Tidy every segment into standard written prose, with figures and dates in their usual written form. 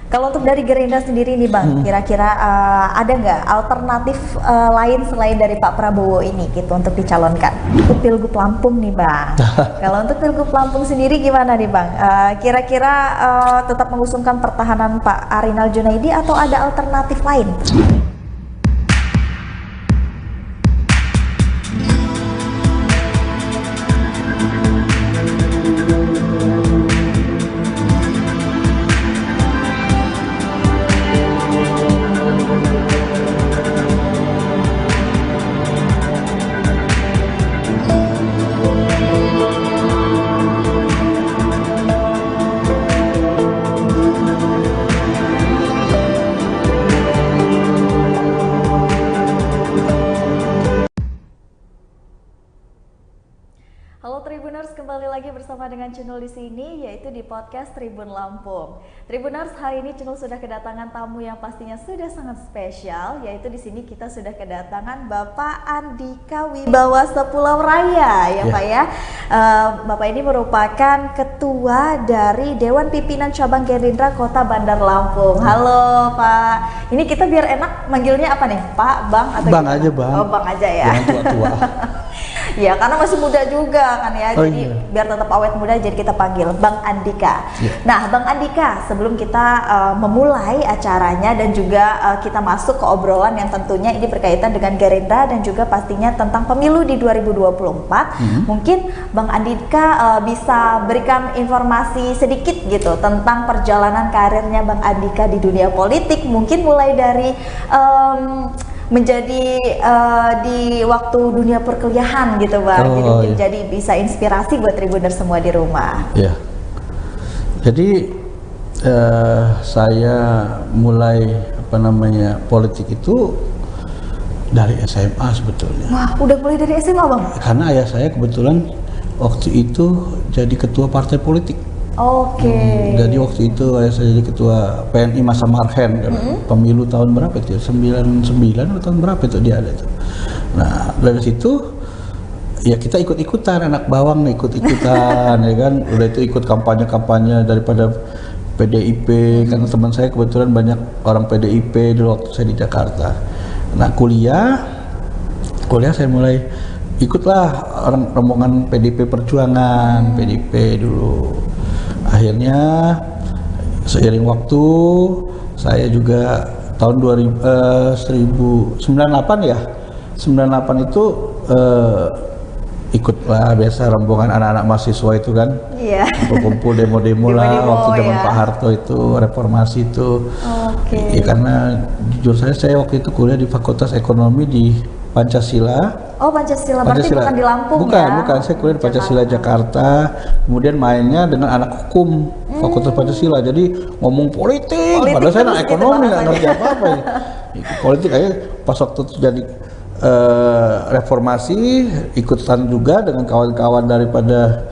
Kalau untuk dari Gerindra sendiri nih Bang, kira-kira ada nggak alternatif lain selain dari Pak Prabowo ini gitu untuk dicalonkan? Untuk Pilgub Lampung nih Bang. Kalau untuk Pilgub Lampung sendiri gimana nih Bang? Kira-kira tetap mengusungkan pertahanan Pak Arinal Junaidi atau ada alternatif lain? Halo Tribuners, kembali lagi bersama dengan Cunul di sini, yaitu di podcast Tribun Lampung. Tribuners, hari ini Cunul sudah kedatangan tamu yang pastinya sudah sangat spesial, yaitu di sini kita sudah kedatangan Bapak Andika Wibawa Sepulau Raya, ya Pak ya. Bapak ini merupakan ketua dari Dewan Pimpinan Cabang Gerindra Kota Bandar Lampung. Halo Pak, ini kita biar enak manggilnya apa nih? Pak, Bang, atau Bang gimana? aja Bang. Oh, Bang aja ya. Jangan tua-tua. Ya, karena masih muda juga kan ya, Oh, jadi iya. biar tetap awet muda, jadi kita panggil Bang Andika. Iya. Nah, Bang Andika, sebelum kita memulai acaranya dan juga kita masuk ke obrolan yang tentunya ini berkaitan dengan Gerindra dan juga pastinya tentang pemilu di 2024, mungkin Bang Andika bisa berikan informasi sedikit gitu tentang perjalanan karirnya Bang Andika di dunia politik, mungkin mulai dari menjadi di waktu dunia perkuliahan gitu Bang, Oh, jadi bisa inspirasi buat Tribuner semua di rumah. Ya. Jadi saya mulai politik itu dari SMA sebetulnya. Wah, udah mulai dari SMA Bang? Karena ayah saya kebetulan waktu itu jadi ketua partai politik. Oke. Jadi waktu itu ayah saya jadi ketua PNI Masa Marhen, pemilu tahun berapa itu? 99 atau tahun berapa itu dia ada itu. Nah dari situ ya kita ikut-ikutan, anak bawang ikut-ikutan ya kan. Udah itu ikut kampanye-kampanye daripada PDIP, karena teman saya kebetulan banyak orang PDIP dulu waktu saya di Jakarta. Nah kuliah saya mulai ikutlah orang rombongan PDIP Perjuangan, PDIP dulu. Akhirnya seiring waktu saya juga tahun 1998 ya, 98 itu ikutlah biasa rombongan anak-anak mahasiswa itu kan. Iya. Kumpul demo-demo lah Demo-demo, waktu zaman ya. Pak Harto itu, reformasi itu. Oke. Ya, karena jujur saya waktu itu kuliah di Fakultas Ekonomi di Pancasila. Oh, Pancasila, berarti bukan di Lampung ya? Bukan, saya kuliah di Pancasila Jakarta. Kemudian mainnya dengan anak hukum Fakultas Pancasila. Jadi ngomong politik padahal saya anak terus gitu ekonomi nggak bahasanya. ngerti apa-apa ya. Politik aja pas waktu itu jadi reformasi, ikutan juga dengan kawan-kawan daripada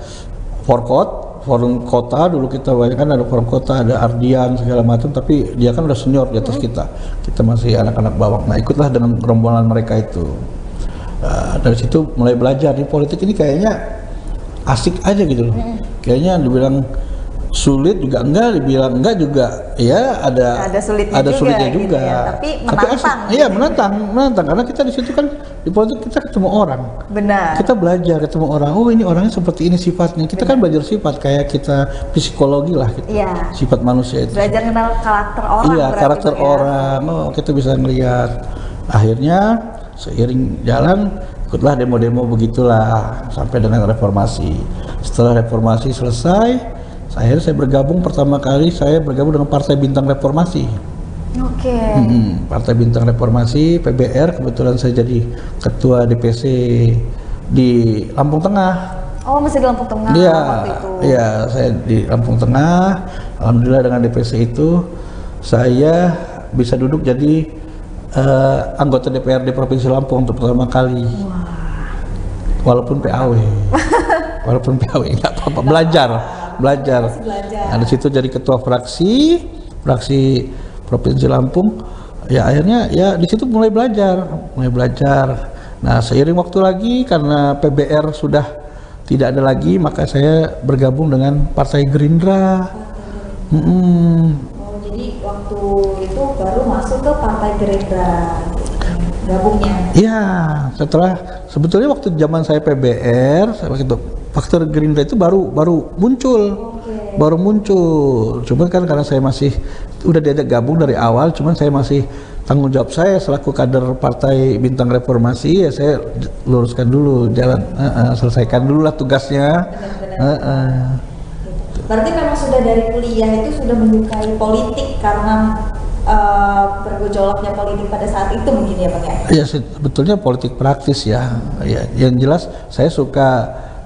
forum kota. Dulu kita banyak kan ada forum kota, ada Ardian segala macam, tapi dia kan udah senior di atas kita masih anak-anak bawang. Nah ikutlah dengan rombongan mereka itu. Dari situ mulai belajar di politik ini, kayaknya asik aja gitu loh. Kayaknya dibilang sulit juga enggak, dibilang enggak juga ya ada sulitnya juga. gitu ya. Tapi menantang. Iya menantang karena kita di situ kan di politik kita ketemu orang. Benar. Kita belajar ketemu orang. Oh ini orangnya seperti ini sifatnya. Kita kan belajar sifat kayak kita psikologi lah gitu. Iya. Sifat manusia itu. Belajar kenal karakter orang. Iya, berarti, karakter Bang, ya. orang. Oh, kita bisa ngelihat. Akhirnya seiring jalan ikutlah demo-demo begitulah sampai dengan reformasi. Setelah reformasi selesai, akhirnya saya bergabung pertama kali dengan Partai Bintang Reformasi. Oke. Partai Bintang Reformasi PBR, kebetulan saya jadi ketua DPC di Lampung Tengah. Oh, masih di Lampung Tengah Iya, waktu itu. iya, saya di Lampung Tengah. Alhamdulillah dengan DPC itu saya bisa duduk jadi anggota DPRD Provinsi Lampung untuk pertama kali. Walaupun PAW. Walaupun PAW enggak apa-apa, belajar. Nah, di situ jadi ketua fraksi Provinsi Lampung. Ya akhirnya ya di situ mulai belajar. Nah, seiring waktu lagi karena PBR sudah tidak ada lagi, maka saya bergabung dengan Partai Gerindra. Oh, jadi waktu waktu itu baru masuk ke Partai Gerindra gabungnya. Iya, sebetulnya waktu zaman saya PBR, faktor Gerindra itu baru muncul. Okay. Baru muncul. Cuman kan karena saya masih udah diajak gabung dari awal, cuman saya masih tanggung jawab saya selaku kader Partai Bintang Reformasi, ya saya luruskan dulu jalan, selesaikan dulu lah tugasnya. Berarti memang sudah dari kuliah itu sudah menyukai politik karena bergejolaknya politik pada saat itu mungkin ya Bang ya? Ya sebetulnya politik praktis ya. Yang jelas saya suka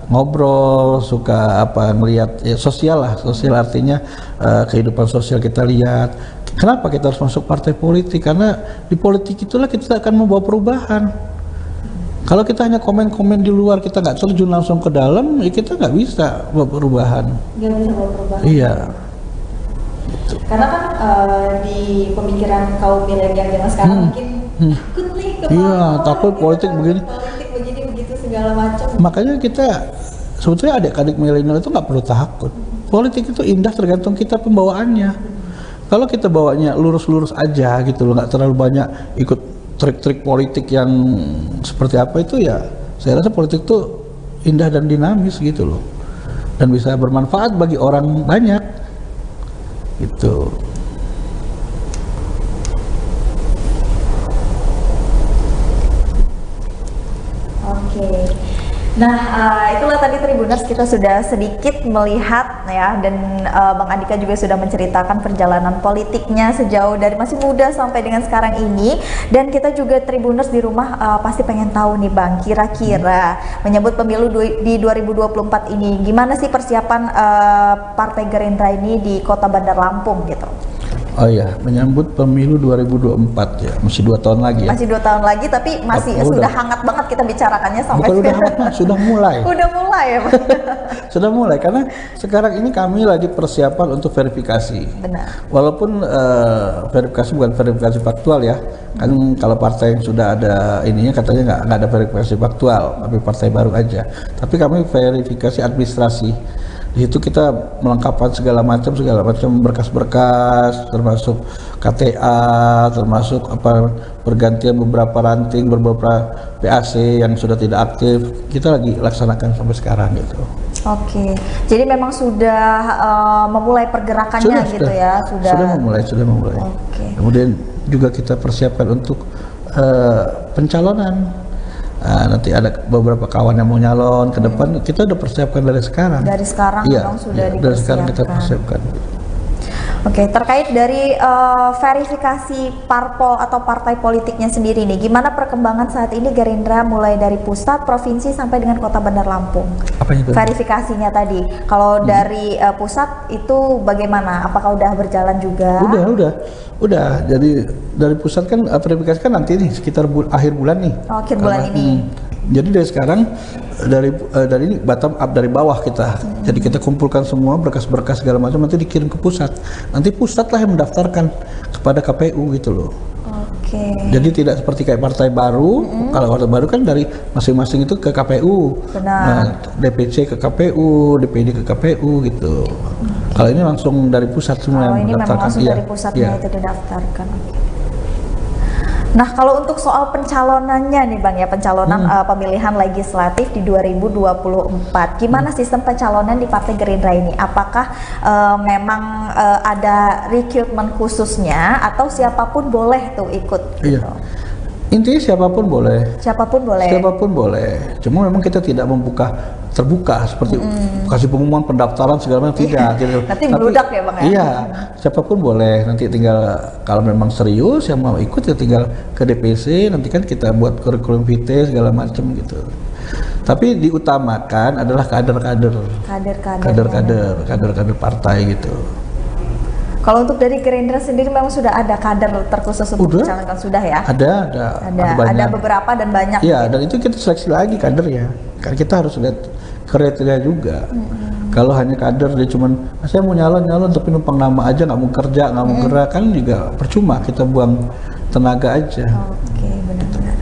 ngobrol, suka melihat ya, sosial artinya kehidupan sosial kita lihat. Kenapa kita harus masuk partai politik? Karena di politik itulah kita akan membawa perubahan. Kalau kita hanya komen-komen di luar, kita nggak terjun langsung ke dalam, ya kita nggak bisa bawa perubahan. Nggak bisa bawa perubahan. Iya. Karena kan di pemikiran kaum milenial zaman sekarang mungkin takut nih takut politik begini begitu segala macam. Makanya kita sebetulnya adik-adik milenial itu nggak perlu takut. Politik itu indah tergantung kita pembawaannya. Kalau kita bawanya lurus-lurus aja gitu loh, nggak terlalu banyak ikut trik-trik politik yang seperti apa itu, ya saya rasa politik itu indah dan dinamis gitu loh, dan bisa bermanfaat bagi orang banyak gitu. Oke. Nah, itulah tadi Tribuners, kita sudah sedikit melihat ya, dan Bang Andika juga sudah menceritakan perjalanan politiknya sejauh dari masih muda sampai dengan sekarang ini. Dan kita juga Tribuners di rumah pasti pengen tahu nih Bang, kira-kira menyambut pemilu di 2024 ini gimana sih persiapan Partai Gerindra ini di Kota Bandar Lampung gitu? Oh iya, menyambut pemilu 2024 ya, masih 2 tahun lagi ya. Masih 2 tahun lagi, tapi masih sudah hangat banget kita bicarakannya sampai bukan udah hangat, sudah mulai. Udah mulai ya Pak? Sudah mulai, karena sekarang ini kami lagi persiapan untuk verifikasi. Benar. Walaupun verifikasi bukan verifikasi faktual ya, kan kalau partai yang sudah ada ininya katanya nggak ada verifikasi faktual, tapi partai baru aja. Tapi kami verifikasi administrasi. Di situ kita melengkapkan segala macam berkas-berkas, termasuk KTA, termasuk pergantian beberapa ranting, beberapa PAC yang sudah tidak aktif. Kita lagi laksanakan sampai sekarang gitu. Oke, jadi memang sudah memulai pergerakannya gitu ya? Sudah memulai. Oke. Kemudian juga kita persiapkan untuk pencalonan. Nanti ada beberapa kawan yang mau nyalon ke depan, kita udah persiapkan dari sekarang. Dari sekarang memang sudah dipersiapkan. Dari sekarang kita persiapkan. Oke, terkait dari verifikasi parpol atau partai politiknya sendiri nih, gimana perkembangan saat ini Gerindra mulai dari pusat, provinsi sampai dengan Kota Bandar Lampung? Apa itu? Verifikasinya tadi, kalau dari pusat itu bagaimana? Apakah udah berjalan juga? Udah. Jadi dari pusat kan verifikasi kan nanti nih sekitar akhir bulan nih. Oh, akhir bulan ini. Jadi dari sekarang dari ini bottom up, dari bawah kita. Jadi kita kumpulkan semua berkas-berkas segala macam, nanti dikirim ke pusat. Nanti pusat lah yang mendaftarkan kepada KPU gitu loh. Oke. Jadi tidak seperti kayak partai baru. Kalau partai baru kan dari masing-masing itu ke KPU. Benar. Nah, DPC ke KPU, DPD ke KPU gitu. Kalau ini langsung dari pusat semua yang mendaftarkan. Kalau ini memang langsung dari pusatnya itu didaftarkan. Nah, kalau untuk soal pencalonannya nih Bang ya, pencalonan pemilihan legislatif di 2024, gimana sistem pencalonan di Partai Gerindra ini? Apakah memang ada rekrutmen khususnya atau siapapun boleh tuh ikut? Iya. Gitu? Intinya siapapun boleh. Siapapun boleh. Siapapun boleh. Cuma memang kita tidak terbuka seperti kasih pengumuman pendaftaran segala macam, tidak gitu. Nanti meludak ya Bang ya. Iya, siapapun boleh. Nanti tinggal kalau memang serius yang mau ikut ya tinggal ke DPC, nanti kan kita buat kurikulum vitae segala macam gitu. Tapi diutamakan adalah kader-kader partai gitu. Kalau untuk dari Gerindra sendiri memang sudah ada kader terkhusus untuk mencalonkan, sudah ya? Ada beberapa dan banyak. Iya, dan itu kita seleksi lagi kadernya. Kan kita harus lihat kriteria juga. Kalau hanya kader dia cuman saya mau nyalon tapi numpang nama aja, nggak mau kerja, nggak mau gerak, kan juga percuma, kita buang tenaga aja. Oke, benar-benar.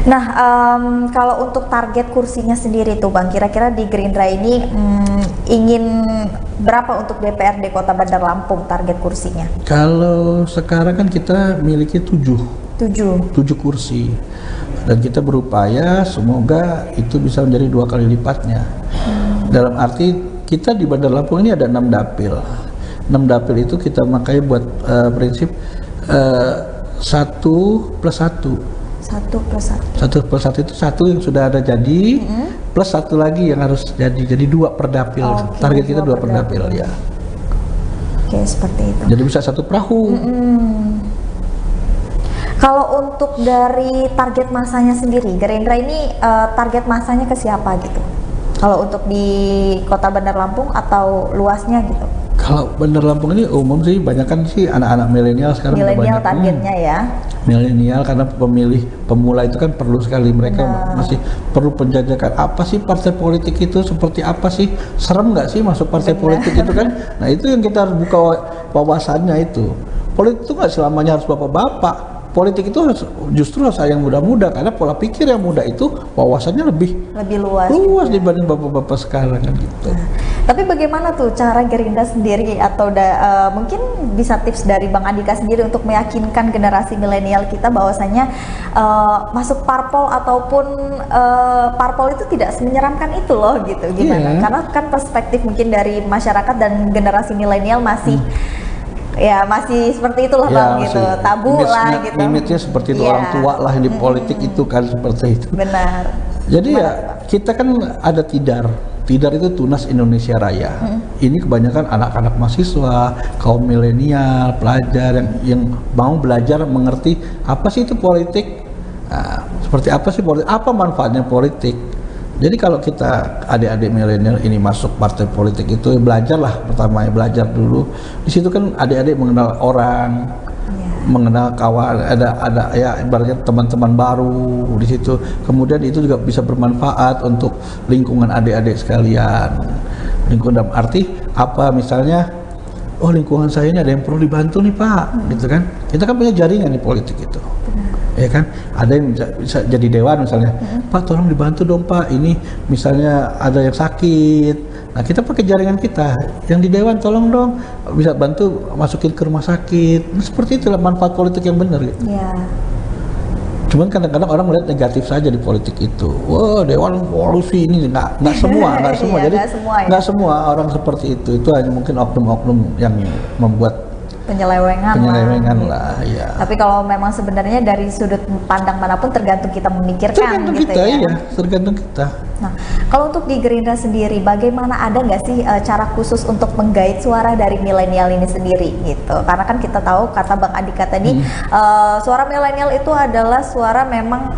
Nah, kalau untuk target kursinya sendiri tuh Bang, kira-kira di Gerindra ini ingin berapa untuk DPRD Kota Bandar Lampung target kursinya? Kalau sekarang kan kita miliki 7 kursi, dan kita berupaya semoga itu bisa menjadi 2 kali lipatnya. Dalam arti kita di Bandar Lampung ini ada 6 dapil. 6 dapil itu kita makanya buat prinsip 1+1. 1+1 itu 1 yang sudah ada jadi, plus 1 lagi yang harus jadi 2 per dapil. Target kita 2 per dapil ya. Oke, seperti itu. Jadi bisa 1 perahu. Kalau untuk dari target masanya sendiri, Gerindra ini target masanya ke siapa gitu? Kalau untuk di Kota Bandar Lampung atau luasnya gitu? Kalau Bandar Lampung ini umum sih, banyak kan sih anak-anak milenial sekarang. Milenial targetnya ya? Milenial, karena pemilih pemula itu kan perlu sekali, mereka masih perlu penjajakan. Apa sih partai politik itu, seperti apa sih, serem nggak sih masuk partai politik itu kan? Nah itu yang kita harus buka wawasannya itu. Politik itu nggak selamanya harus bapak-bapak. Politik itu justru saya yang muda-muda, karena pola pikir yang muda itu wawasannya lebih luas dibanding bapak-bapak sekarang kan gitu. Tapi bagaimana tuh cara Gerindra sendiri atau mungkin bisa tips dari Bang Andika sendiri untuk meyakinkan generasi milenial kita bahwasanya masuk parpol ataupun parpol itu tidak menyeramkan itu loh gitu, gimana? Karena kan perspektif mungkin dari masyarakat dan generasi milenial masih ya masih seperti itulah Bang gitu, tabu lah gitu. Limitnya seperti itu, orang tua lah yang di politik itu kan seperti itu. Benar. Jadi kita kan ada Tidar itu Tunas Indonesia Raya. Ini kebanyakan anak-anak mahasiswa, kaum milenial, pelajar yang mau belajar mengerti apa sih itu politik, seperti apa sih politik, apa manfaatnya politik. Jadi kalau kita adik-adik milenial ini masuk partai politik itu belajarlah, pertama belajar dulu. Di situ kan adik-adik mengenal orang, mengenal kawan, ada ya ibaratnya teman-teman baru di situ. Kemudian itu juga bisa bermanfaat untuk lingkungan adik-adik sekalian. Lingkungan dalam arti apa, misalnya oh lingkungan saya ini ada yang perlu dibantu nih Pak, gitu kan. Kita kan punya jaringan di politik itu. Ya kan, ada yang bisa jadi dewan misalnya, Pak tolong dibantu dong Pak, ini misalnya ada yang sakit. Nah kita pakai jaringan kita, yang di dewan tolong dong bisa bantu masukin ke rumah sakit. Nah, seperti itulah manfaat politik yang benar gitu. Cuman kadang-kadang orang melihat negatif saja di politik itu. Wah dewan polusi ini nggak semua, jadi nggak semua orang seperti itu. Itu hanya mungkin oknum-oknum yang membuat penyelewengan lah ya. Tapi kalau memang sebenarnya dari sudut pandang manapun tergantung kita memikirkan gitu kita, ya. Iya, tergantung kita. Nah, kalau untuk di Gerindra sendiri, bagaimana, ada nggak sih cara khusus untuk menggait suara dari milenial ini sendiri gitu? Karena kan kita tahu, kata Bang Andika tadi, suara milenial itu adalah suara memang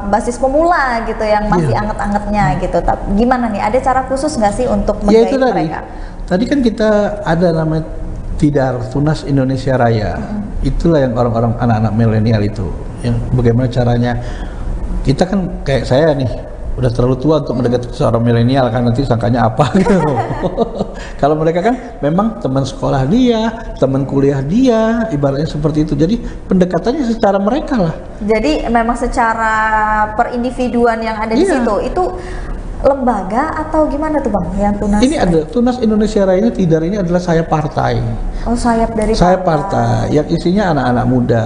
basis pemula gitu, yang masih anget-angetnya gitu. Tapi gimana nih? Ada cara khusus nggak sih untuk menggait mereka? Tadi kan kita ada namanya Tidar, Tunas Indonesia Raya. Itulah yang orang-orang anak-anak milenial itu. Yang bagaimana caranya, kita kan kayak saya nih, udah terlalu tua untuk mendekati seorang milenial kan, nanti sangkanya apa gitu. Kalau mereka kan memang teman sekolah dia, teman kuliah dia, ibaratnya seperti itu. Jadi pendekatannya secara mereka lah. Jadi memang secara perindividuan yang ada di situ, itu lembaga atau gimana tuh Bang yang Tunas? Ini ada Tunas Indonesia Raya, ini Tidar ini adalah sayap partai. Oh, sayap dari partai yang isinya anak-anak muda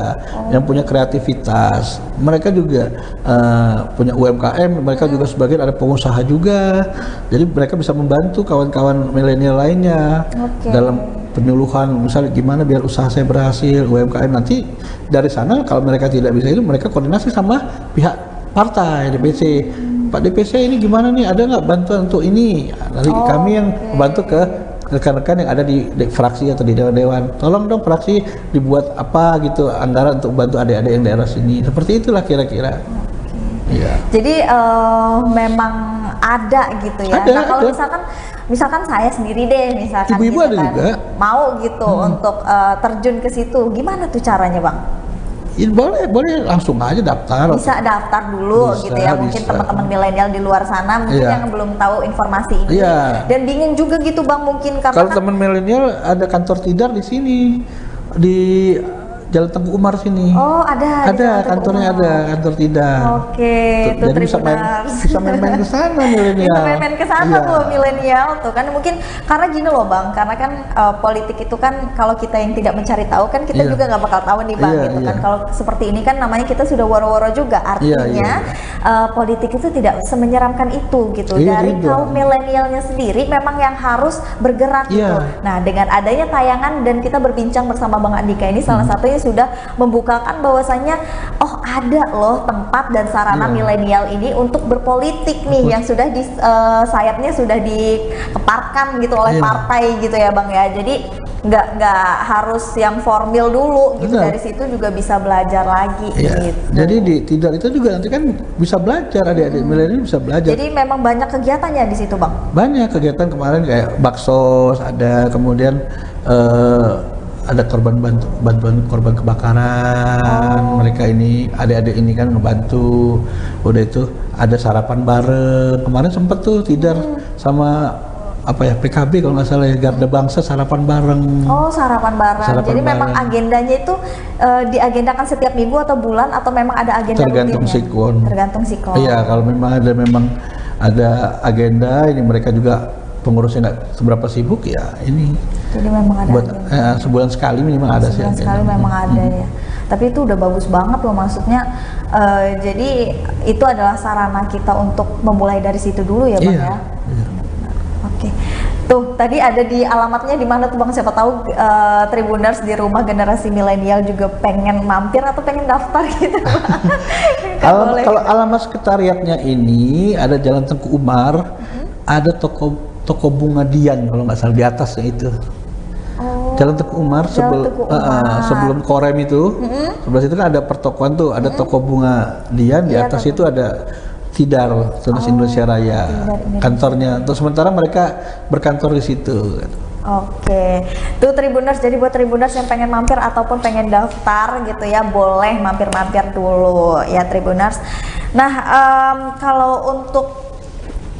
yang punya kreativitas. Mereka juga punya UMKM, mereka juga sebagian ada pengusaha juga. Jadi mereka bisa membantu kawan-kawan milenial lainnya dalam penyuluhan, misalnya gimana biar usaha saya berhasil, UMKM. Nanti dari sana kalau mereka tidak bisa itu, mereka koordinasi sama pihak partai DPC. Pak DPC ini gimana nih, ada nggak bantuan untuk ini? Nanti kami yang bantu ke rekan-rekan yang ada di fraksi atau di dewan-dewan. Tolong dong fraksi dibuat apa gitu anggaran untuk bantu adik-adik yang daerah sini. Seperti itulah kira-kira. Jadi memang ada gitu ya. Nah kalau misalkan saya sendiri deh, misalkan ibu-ibu ada juga mau gitu untuk terjun ke situ, gimana tuh caranya Bang? Ya, boleh langsung aja daftar. Bisa daftar dulu gitu ya. Mungkin teman-teman milenial di luar sana mungkin yang belum tahu informasi ini dan bingung juga gitu Bang, mungkin karena kalau teman milenial ada kantor Tidar di sini di Jalan Tengku Umar sini. Oh, ada. Ada, kantornya ada, kantor Tidar. Oke, itu Jadi bisa main ke sana milenial. Bisa main ke sana Iya. tuh milenial tuh kan mungkin karena gini loh Bang, karena kan politik itu kan kalau kita yang tidak mencari tahu kan kita Iya. juga nggak bakal tahu nih Bang Iya, gitu kan. iya. Kalau seperti ini kan namanya kita sudah woro-woro juga, artinya Iya. politik itu tidak semenyeramkan itu gitu. Iya, Dari tidak. kaum milenialnya sendiri memang yang harus bergerak gitu. Iya. Nah, dengan adanya tayangan dan kita berbincang bersama Bang Andika ini salah satunya sudah membukakan bahwasannya oh ada loh tempat dan sarana Iya. milenial ini untuk berpolitik nih yang sudah di sayapnya sudah dikeparkan gitu oleh Iya. partai gitu ya Bang ya. Jadi nggak harus yang formil dulu gitu, Benar. dari situ juga bisa belajar lagi Iya. gitu. Jadi di Tidar itu juga nanti kan bisa belajar, adik-adik milenial bisa belajar. Jadi memang banyak kegiatannya di situ Bang. Banyak kegiatan kemarin kayak baksos ada, kemudian ada bantuan korban kebakaran. Mereka ini adik-adik ini kan ngebantu. Udah itu ada sarapan bareng. Kemarin sempet tuh Tidar sama apa ya PKB kalau nggak salah ya, Garda Bangsa sarapan bareng. Oh, sarapan bareng. Sarapan Jadi memang bareng. agendanya itu diagendakan setiap minggu atau bulan atau memang ada agenda Tergantung rutinnya? siklon. Tergantung siklon. Iya, kalau memang ada agenda ini mereka juga pengurusnya nggak seberapa sibuk ya ini Jadi memang ada buat agenda. sebulan sekali minimal ada sih Sebulan sekali agenda. memang ada ya. Tapi itu udah bagus banget loh, maksudnya jadi itu adalah sarana kita untuk memulai dari situ dulu ya Bang Iya, ya. iya. Oke. Tuh tadi ada di alamatnya di mana tuh Bang, siapa tahu Tribuners di rumah generasi milenial juga pengen mampir atau pengen daftar gitu Bang. Kan boleh. Kalau alamat sekretariatnya ini ada Jalan Tengku Umar, ada toko bunga Dian kalau nggak salah di atasnya itu. Oh, Jalan Tengku Umar Jalan Tengku Umar. sebelum Korem itu, sebelah situ kan ada pertokoan tuh, ada toko bunga Dian, di Iya, atas itu ada Tidar, Tunas Indonesia Raya, Tidar Indonesia. kantornya. Terus sementara mereka berkantor di situ. Oke, tuh Tribuners, jadi buat Tribuners yang pengen mampir ataupun pengen daftar gitu ya, boleh mampir-mampir dulu ya Tribuners. Nah, kalau untuk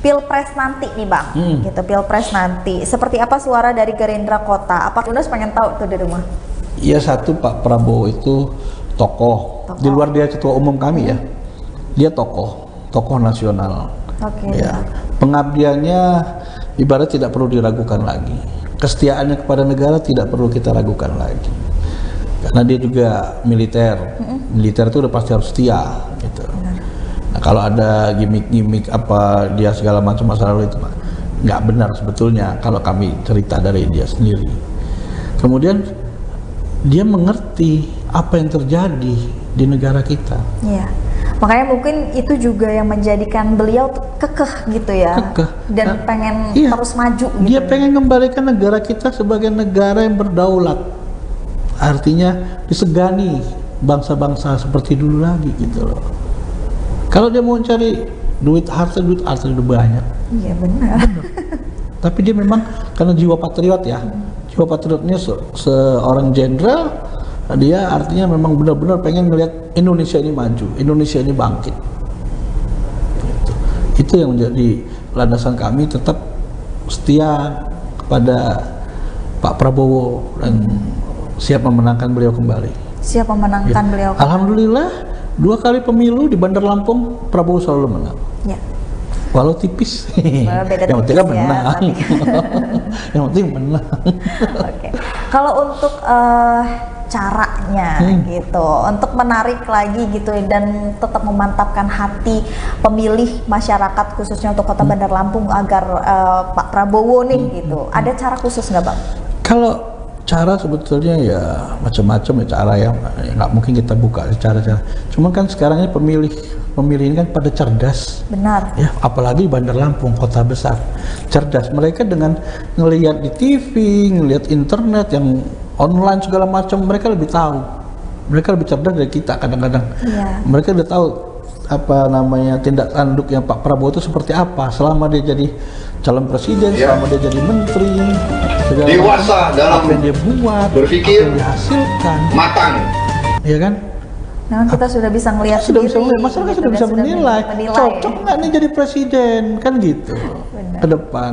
Pilpres nanti nih Bang, gitu Pilpres nanti, seperti apa suara dari Gerindra Kota? Apa Tribuners pengen tahu tuh di rumah? Ya satu, Pak Prabowo itu tokoh. Di luar dia ketua umum kami ya, dia tokoh nasional. Oke. Ya, pengabdiannya ibarat tidak perlu diragukan lagi. Kesetiaannya kepada negara tidak perlu kita ragukan lagi. Karena dia juga militer. Militer itu udah pasti harus setia gitu. Nah, kalau ada gimmick-gimmick apa dia segala macam masa lalu itu nggak benar sebetulnya kalau kami cerita dari dia sendiri. Kemudian dia mengerti apa yang terjadi di negara kita. Iya. Makanya mungkin itu juga yang menjadikan beliau tuh kekeh gitu ya. Kekeh. Dan Nah, pengen iya. terus maju gitu. Dia pengen kembalikan negara kita sebagai negara yang berdaulat. Artinya disegani bangsa-bangsa seperti dulu lagi gitu loh. Kalau dia mau cari duit harta udah banyak. Iya benar. Tapi dia memang karena jiwa patriot ya. Jiwa patriotnya seorang jenderal, dia artinya memang benar-benar pengen melihat Indonesia ini maju, Indonesia ini bangkit. Itu yang menjadi landasan kami tetap setia kepada Pak Prabowo dan siap memenangkan beliau kembali. Siap memenangkan beliau. Alhamdulillah 2 kali pemilu di Bandar Lampung Prabowo selalu menang. Ya. Walau tipis, Beda yang penting tipis kan ya, menang. tapi. Yang penting menang. Oke. Kalau untuk caranya gitu, untuk menarik lagi gitu dan tetap memantapkan hati pemilih masyarakat khususnya untuk Kota Bandar Lampung agar Pak Prabowo nih gitu, ada cara khusus nggak Bang? Kalau cara sebetulnya ya macam-macam ya cara ya nggak mungkin kita buka cara-cara. Cuma kan sekarang ini pemilih ini kan pada cerdas. Benar. Ya, apalagi Bandar Lampung, kota besar, cerdas. Mereka dengan ngelihat di TV, ngelihat internet yang online segala macam, mereka lebih tahu. Mereka lebih cerdas dari kita kadang-kadang. Iya. Mereka udah tahu apa namanya tindak tanduk yang Pak Prabowo itu seperti apa selama dia jadi calon presiden, selama dia jadi menteri, segala dewasa macam, dalam apa yang dia buat, berpikir, apa yang dihasilkan, matang. ya kan? Memang kita sudah bisa ngelihat Sudah bisa sendiri, menilai, masyarakat gitu, sudah bisa dan menilai, cocok ya. nggak nih jadi presiden, kan gitu. Benar. Ke depan,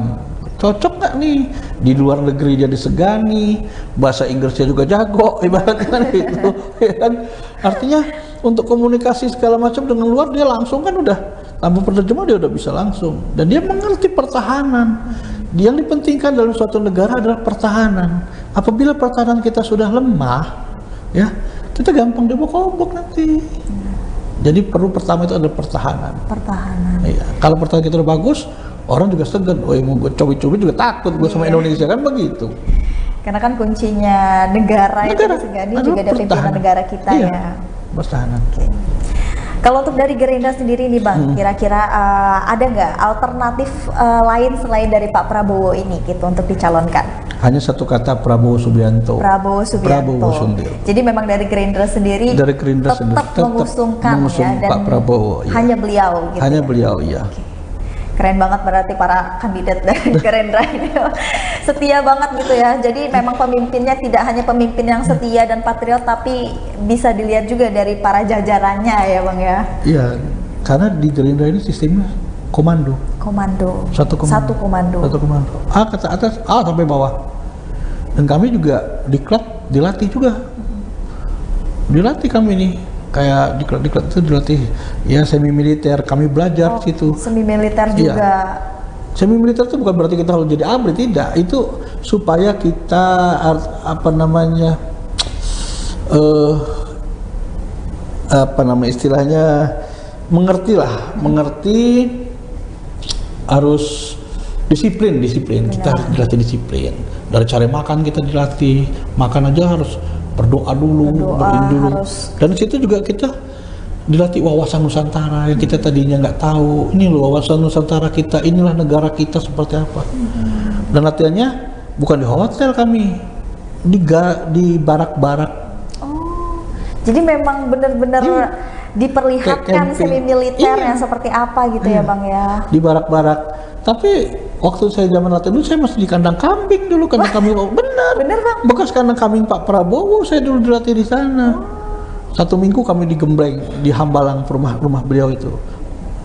cocok nggak nih di luar negeri dia disegani, bahasa Inggrisnya juga jago, ibaratkan gitu, ya kan? Artinya untuk komunikasi segala macam dengan luar dia langsung kan udah tanpa penerjemah dia udah bisa langsung, dan dia mengerti pertahanan. Yang dipentingkan dalam suatu negara adalah pertahanan. Apabila pertahanan kita sudah lemah, ya kita gampang dibokok-bokok nanti. Jadi perlu pertama itu adalah pertahanan. Pertahanan. Iya. Kalau pertahanan kita udah bagus, orang juga segan. Oh, mau gue cubit-cubit juga takut gue sama Indonesia kan begitu. Karena kan kuncinya negara itu disegani juga ada pimpinan negara kita ya. Pertahanan. Okay. Kalau untuk dari Gerindra sendiri nih Bang, kira-kira ada nggak alternatif lain selain dari Pak Prabowo ini gitu untuk dicalonkan? Hanya satu kata, Prabowo Subianto. Prabowo Subianto. Jadi memang dari Gerindra sendiri tetap mengusungkan ya, dan Pak Prabowo. Ya. Hanya beliau gitu. Hanya ya? beliau, iya. Okay. Keren banget berarti para kandidat dari Gerindra ini. Setia banget gitu ya. Jadi memang pemimpinnya tidak hanya pemimpin yang setia dan patriot, tapi bisa dilihat juga dari para jajarannya ya Bang ya. Iya, karena di Gerindra ini sistemnya komando. Satu komando. A ke atas, A sampai bawah. Dan kami juga diklat dilatih juga. Dilatih kami nih. Kayak diklat itu dilatih ya semi militer, kami belajar situ. Semi militer juga. Iya. Semi militer itu bukan berarti kita harus jadi ABRI, tidak. Itu supaya kita istilahnya mengerti harus disiplin. Kita harus dilatih disiplin. Dari cara makan kita dilatih, makan aja harus berdoa dulu. Dan situ juga kita dilatih wawasan Nusantara yang kita tadinya nggak tahu. Ini loh wawasan Nusantara kita, inilah negara kita seperti apa. Dan latihannya bukan di hotel kami, di barak-barak. Oh, jadi memang benar-benar diperlihatkan semi militer yang seperti apa gitu ya Bang ya. Di barak-barak. Tapi waktu saya zaman latihan dulu, saya masih di kandang kambing dulu, kandang kambing. Bener Bang. Bekas kandang kambing Pak Prabowo, saya dulu dilatih di sana. 1 minggu kami digembleng di Hambalang, rumah beliau itu.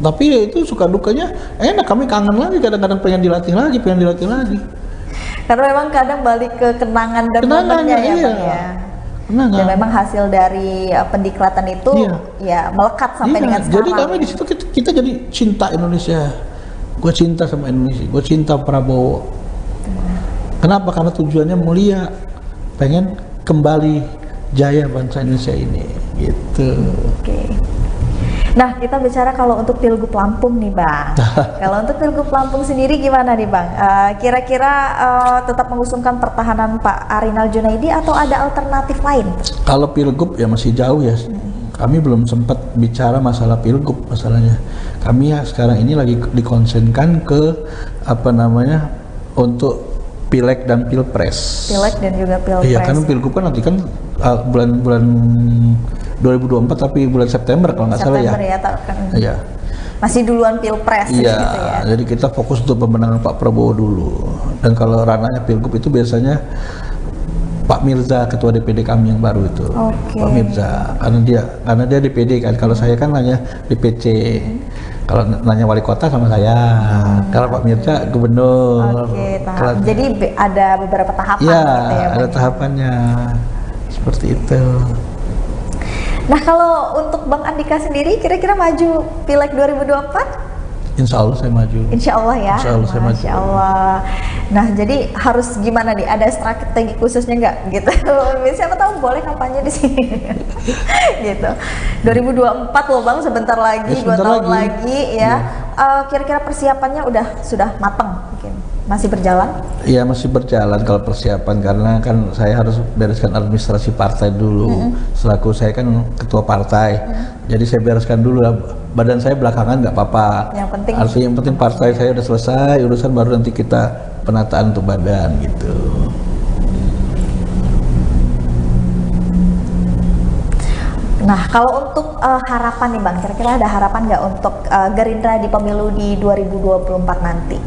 Tapi ya itu suka dukanya enak, kami kangen lagi, kadang-kadang pengen dilatih lagi. Karena memang kadang balik ke kenangan dan momennya ya Bang ya. Dan memang hasil dari pendiklatan itu ya melekat sampai dengan sekarang. Jadi kami di situ kita jadi cinta Indonesia. Gue cinta sama Indonesia, gue cinta Prabowo. Kenapa? Karena tujuannya mulia, pengen kembali jaya bangsa Indonesia ini, gitu. Oke. Nah, kita bicara kalau untuk Pilgub Lampung nih Bang. Kalau untuk Pilgub Lampung sendiri gimana nih Bang? Kira-kira tetap mengusungkan pertahanan Pak Arinal Junaidi atau ada alternatif lain? Kalau Pilgub ya masih jauh ya. Kami belum sempat bicara masalah Pilgub, masalahnya. Kami ya sekarang ini lagi dikonsenkan ke untuk Pileg dan Pilpres. Pileg dan juga Pilpres. Iya, karena Pilgub kan nanti kan bulan 2024 tapi bulan September kalau nggak salah ya. Iya. Masih duluan Pilpres gitu ya. Jadi kita fokus untuk pemenangan Pak Prabowo dulu. Dan kalau ranahnya Pilgub itu biasanya Pak Mirza, ketua DPD kami yang baru itu. Pak Mirza, karena dia DPD kan. Kalau saya kan hanya DPC. Kalau nanya wali kota sama saya. Kalau Pak Mirza gubernur. Jadi ada beberapa tahapan gitu ya. Ada tahapannya. Seperti itu. Nah, kalau untuk Bang Andika sendiri kira-kira maju Pileg 2024? Insya Allah saya maju. Insya Allah ya. Insya Allah saya maju. Masya Allah. Nah, jadi harus gimana nih? Ada strategi khususnya nggak gitu? Siapa tahu boleh kampanye di sini. Gitu. 2024 loh Bang, sebentar lagi, 2 tahun lagi ya. Kira-kira persiapannya sudah matang mungkin? Masih berjalan? Iya, masih berjalan kalau persiapan, karena kan saya harus bereskan administrasi partai dulu. Selaku saya kan ketua partai, jadi saya bereskan dulu lah. Badan saya belakangan nggak apa-apa. Yang penting partai saya udah selesai urusan, baru nanti kita penataan untuk badan gitu. Nah, kalau untuk harapan nih Bang, kira-kira ada harapan nggak untuk Gerindra di pemilu di 2024 nanti?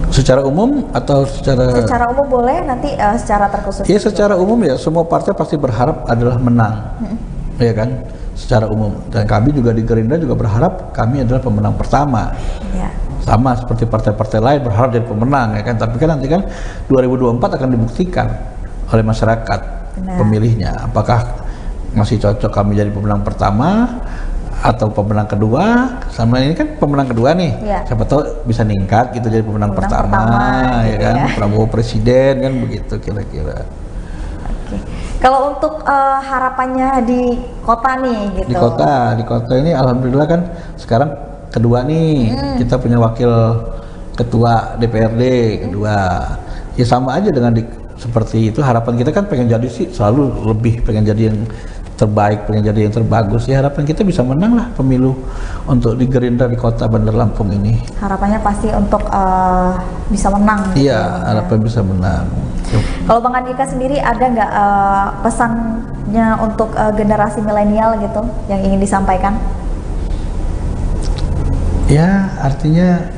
Secara umum atau secara umum boleh, nanti secara terkhusus? Ya, secara umum ya, semua partai pasti berharap adalah menang, ya kan, secara umum. Dan kami juga di Gerindra juga berharap kami adalah pemenang pertama. sama seperti partai-partai lain berharap jadi pemenang ya kan, tapi kan nanti kan 2024 akan dibuktikan oleh masyarakat pemilihnya apakah masih cocok kami jadi pemenang pertama atau pemenang kedua. Sama ini kan pemenang kedua nih, siapa tahu bisa ningkat gitu jadi pemenang pertama ya gitu kan ya. Prabowo presiden kan begitu kira-kira. Kalau untuk harapannya di kota nih gitu. Di kota ini alhamdulillah kan sekarang kedua nih, kita punya wakil ketua DPRD kedua. Ya sama aja dengan seperti itu, harapan kita kan pengen jadi sih selalu lebih pengen jadi yang terbaik, pengen jadi yang terbagus. Ya harapan kita bisa menang lah pemilu untuk di Gerindra di kota Bandar Lampung ini. Harapannya pasti untuk bisa menang. Gitu iya, harapan bisa menang. Kalau Bang Andika sendiri ada nggak pesannya untuk generasi milenial gitu yang ingin disampaikan? Ya artinya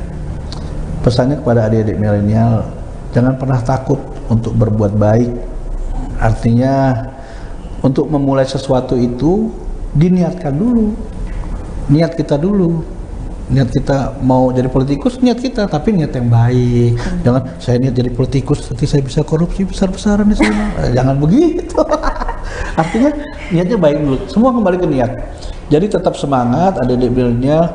pesannya kepada adik-adik milenial, jangan pernah takut untuk berbuat baik. Artinya untuk memulai sesuatu itu diniatkan dulu, niat kita dulu. Niat kita mau jadi politikus, niat kita, tapi niat yang baik. Jangan saya niat jadi politikus, nanti saya bisa korupsi besar-besaran di sana. Jangan begitu. Artinya niatnya baik dulu. Semua kembali ke niat. Jadi tetap semangat, adik-adik milenial.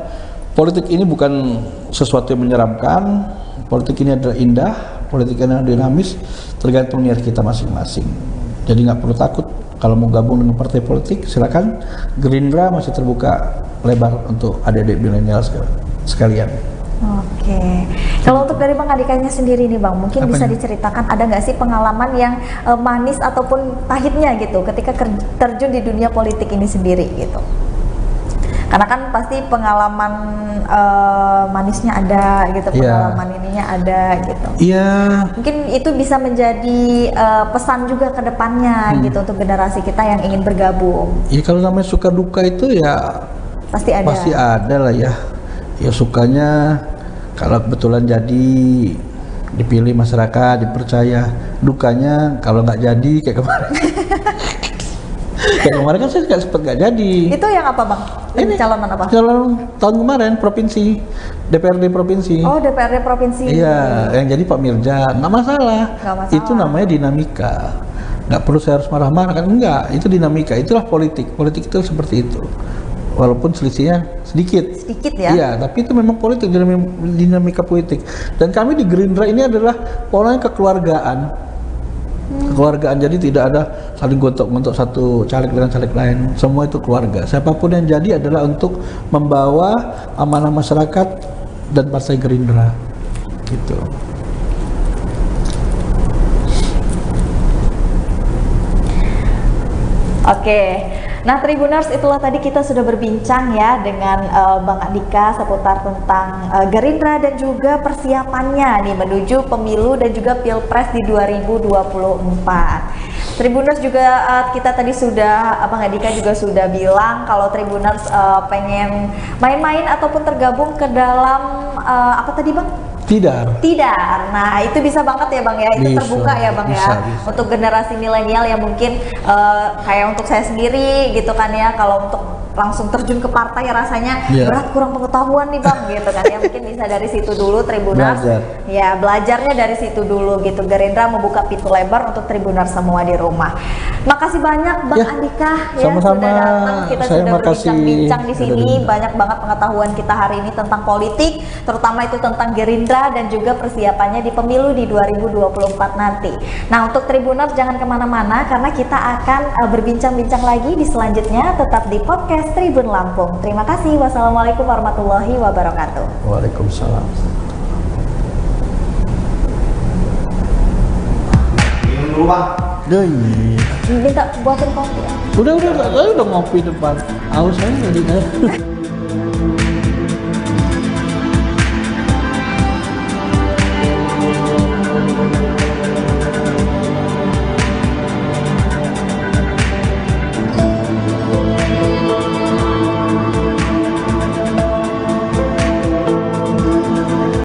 Politik ini bukan sesuatu yang menyeramkan. Politik ini adalah indah. Politik ini adalah dinamis. Tergantung niat kita masing-masing. Jadi nggak perlu takut. Kalau mau gabung dengan partai politik, silakan. Gerindra masih terbuka lebar untuk adik-adik milenial sekalian. Oke. Kalau untuk dari Bang Andikanya sendiri nih Bang, mungkin bisa diceritakan ada nggak sih pengalaman yang manis ataupun pahitnya gitu ketika terjun di dunia politik ini sendiri gitu? Karena kan pasti pengalaman manisnya ada gitu, pengalaman ininya ada gitu. Iya. Mungkin itu bisa menjadi pesan juga ke depannya gitu untuk generasi kita yang ingin bergabung. Iya, kalau namanya suka duka itu ya pasti ada lah ya. Ya sukanya kalau kebetulan jadi dipilih masyarakat, dipercaya. Dukanya kalau nggak jadi kayak kemarin. Kayak kemarin kan saya nggak sempat nggak jadi. Itu yang apa Bang? Ini calonan apa? Calon tahun kemarin provinsi, DPRD provinsi. Oh DPRD provinsi. Iya, yang jadi Pak Mirja, nggak masalah. Itu namanya dinamika. Nggak perlu saya harus marah-marah kan? Enggak, itu dinamika. Itulah politik. Politik itu seperti itu. Walaupun selisihnya sedikit ya. Iya, tapi itu memang politik, dinamika politik. Dan kami di Gerindra ini adalah polanya kekeluargaan. Kekeluargaan, jadi tidak ada saling gontok-gontok satu caleg dengan caleg lain. Semua itu keluarga. Siapapun yang jadi adalah untuk membawa amanah masyarakat dan partai Gerindra. Gitu. Oke. Nah Tribuners, itulah tadi kita sudah berbincang ya dengan Bang Andika seputar tentang Gerindra dan juga persiapannya nih menuju pemilu dan juga Pilpres di 2024. Tribuners juga kita tadi sudah, Bang Andika juga sudah bilang kalau Tribuners pengen main-main ataupun tergabung ke dalam apa tadi Bang? Tidar. Nah itu bisa banget ya Bang ya, itu terbuka ya Bang ya untuk generasi milenial yang mungkin kayak untuk saya sendiri gitu kan ya, kalau untuk langsung terjun ke partai rasanya berat, kurang pengetahuan nih Bang gitu kan ya, mungkin bisa dari situ dulu Tribuners ya, belajarnya dari situ dulu gitu. Gerindra membuka pintu lebar untuk Tribuners semua di rumah. Makasih banyak Bang Andika ya sudah datang, kita sudah berbincang-bincang di sini, banyak banget pengetahuan kita hari ini tentang politik, terutama itu tentang Gerindra dan juga persiapannya di pemilu di 2024 nanti. Nah untuk Tribuners jangan kemana-mana karena kita akan berbincang-bincang lagi di selanjutnya, tetap di podcast Tribun Lampung. Terima kasih. Wassalamualaikum warahmatullahi wabarakatuh. Waalaikumsalam. Minum dulu Bang. Minta buatin kopi. Udah ngopi depan. Aus saya tadi.